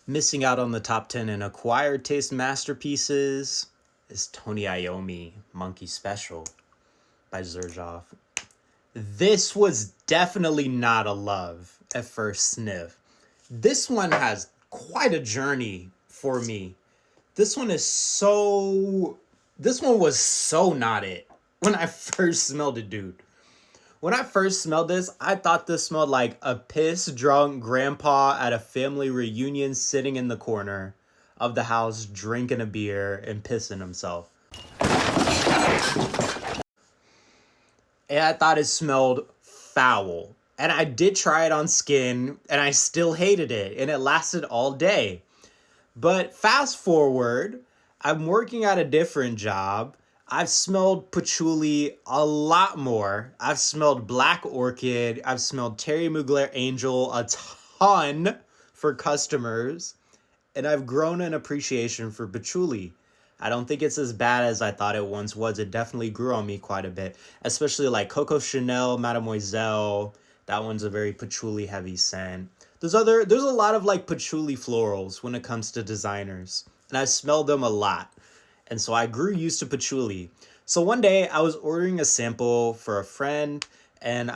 Missing out on the top 10 in acquired taste masterpieces is Tony Iommi Monkey Special by Zerjov. This was definitely not a love at first sniff. This one has quite a journey for me. This one was so not it when I first smelled it, dude. When I first smelled this, I thought this smelled like a piss-drunk grandpa at a family reunion sitting in the corner of the house drinking a beer and pissing himself. And I thought it smelled foul. And I did try it on skin, and I still hated it, and it lasted all day. But fast forward, I'm working at a different job. I've smelled patchouli a lot more. I've smelled black orchid. I've smelled Terry Mugler Angel a ton for customers. And I've grown an appreciation for patchouli. I don't think it's as bad as I thought it once was. It definitely grew on me quite a bit. Especially like Coco Chanel, Mademoiselle. That one's a very patchouli heavy scent. There's a lot of like patchouli florals when it comes to designers. And I smelled them a lot. And so I grew used to patchouli. So one day I was ordering a sample for a friend, and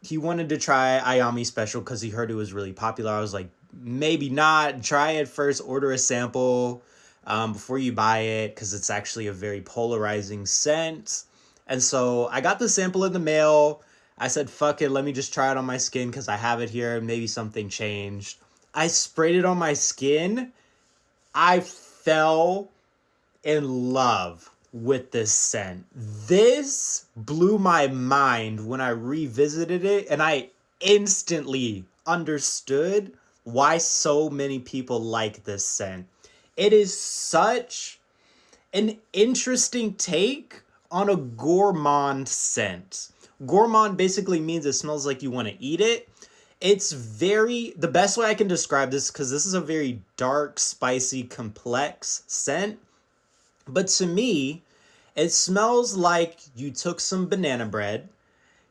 he wanted to try Iommi Special because he heard it was really popular. I was like, maybe not. Try it first. Order a sample before you buy it, because it's actually a very polarizing scent. And so I got the sample in the mail. I said, fuck it, let me just try it on my skin because I have it here. Maybe something changed. I sprayed it on my skin. I fell in love with this scent. This blew my mind when I revisited it, and I instantly understood why so many people like this scent. It is such an interesting take on a gourmand scent. Gourmand basically means it smells like you want to eat it. The best way I can describe this, because this is a very dark, spicy, complex scent. But to me, it smells like you took some banana bread,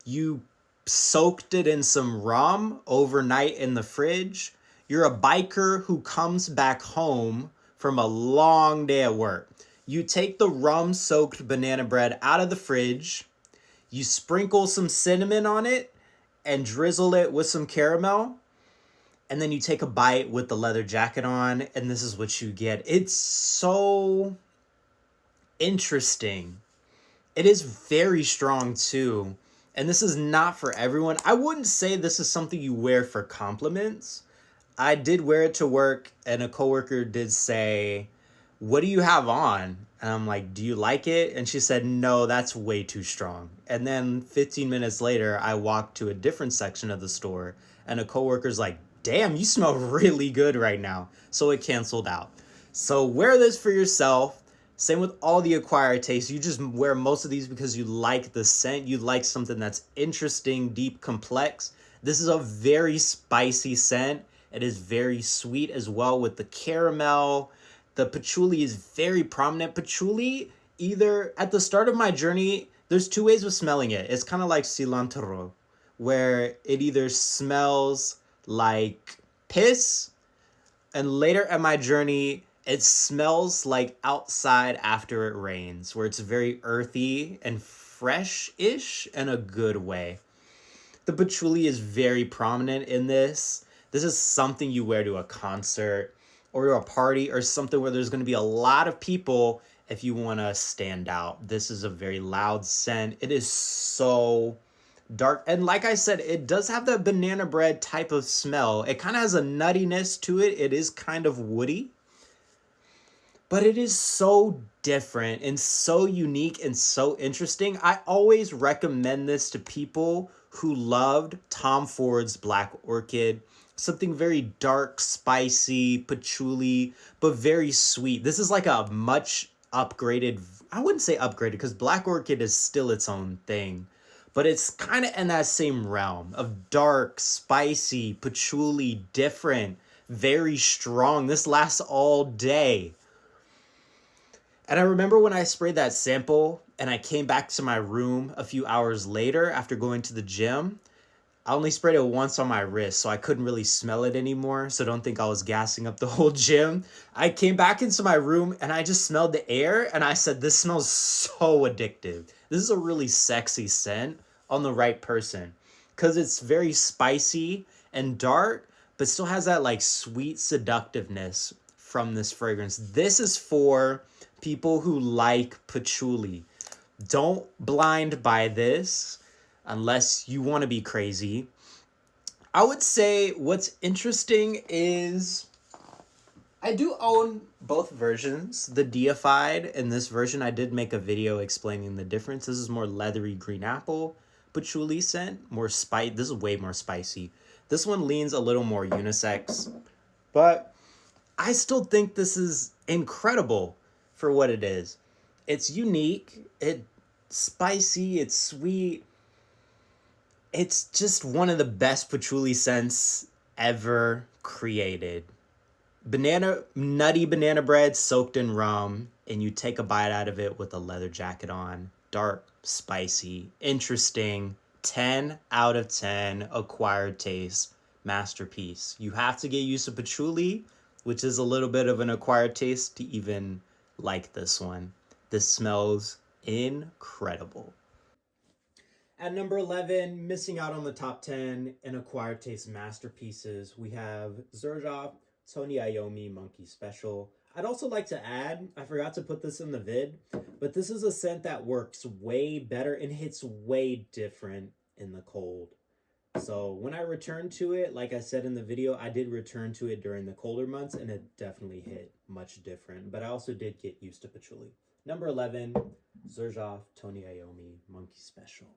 you soaked it in some rum overnight in the fridge. You're a biker who comes back home from a long day at work. You take the rum-soaked banana bread out of the fridge, you sprinkle some cinnamon on it, and drizzle it with some caramel, and then you take a bite with the leather jacket on, and this is what you get. It's so interesting. It is very strong too. And this is not for everyone. I wouldn't say this is something you wear for compliments. I did wear it to work, and a coworker did say, "What do you have on?" And I'm like, "Do you like it?" And she said, "No, that's way too strong." And then 15 minutes later, I walked to a different section of the store, and a coworker's like, "Damn, you smell really good right now." So it canceled out. So wear this for yourself. Same with all the acquired tastes. You just wear most of these because you like the scent. You like something that's interesting, deep, complex. This is a very spicy scent. It is very sweet as well with the caramel. The patchouli is very prominent. Patchouli, either at the start of my journey, there's two ways of smelling it. It's kind of like cilantro, where it either smells like piss, and later at my journey, it smells like outside after it rains, where it's very earthy and fresh-ish in a good way. The patchouli is very prominent in this. This is something you wear to a concert or to a party or something where there's going to be a lot of people if you want to stand out. This is a very loud scent. It is so dark. And like I said, it does have that banana bread type of smell. It kind of has a nuttiness to it. It is kind of woody. But it is so different and so unique and so interesting. I always recommend this to people who loved Tom Ford's Black Orchid. Something very dark, spicy, patchouli, but very sweet. This is like a much upgraded, I wouldn't say upgraded because Black Orchid is still its own thing. But it's kind of in that same realm of dark, spicy, patchouli, different, very strong. This lasts all day. And I remember when I sprayed that sample and I came back to my room a few hours later after going to the gym, I only sprayed it once on my wrist, so I couldn't really smell it anymore. So don't think I was gassing up the whole gym. I came back into my room and I just smelled the air and I said, this smells so addictive. This is a really sexy scent on the right person because it's very spicy and dark, but still has that like sweet seductiveness from this fragrance. This is for people who like patchouli. Don't blind buy this unless you want to be crazy. I would say what's interesting is I do own both versions, the deified and this version. I did make a video explaining the difference. This is more leathery green apple patchouli scent, more spice. This is way more spicy. This one leans a little more unisex, but I still think this is incredible for what it is. It's unique, it's spicy, it's sweet. It's just one of the best patchouli scents ever created. Nutty banana bread soaked in rum, and you take a bite out of it with a leather jacket on. Dark, spicy, interesting. 10 out of 10 acquired taste masterpiece. You have to get used to patchouli, which is a little bit of an acquired taste, to even like this one. This smells incredible. At number 11, missing out on the top 10 in acquired taste masterpieces, we have Xerjoff Tony Iommi Monkey Special. I'd also like to add, I forgot to put this in the vid, but this is a scent that works way better and hits way different in the cold. So when I returned to it, like I said in the video, I did return to it during the colder months and it definitely hit much different. But I also did get used to patchouli. Number 11, Xerjoff Tony Iommi Monkey Special.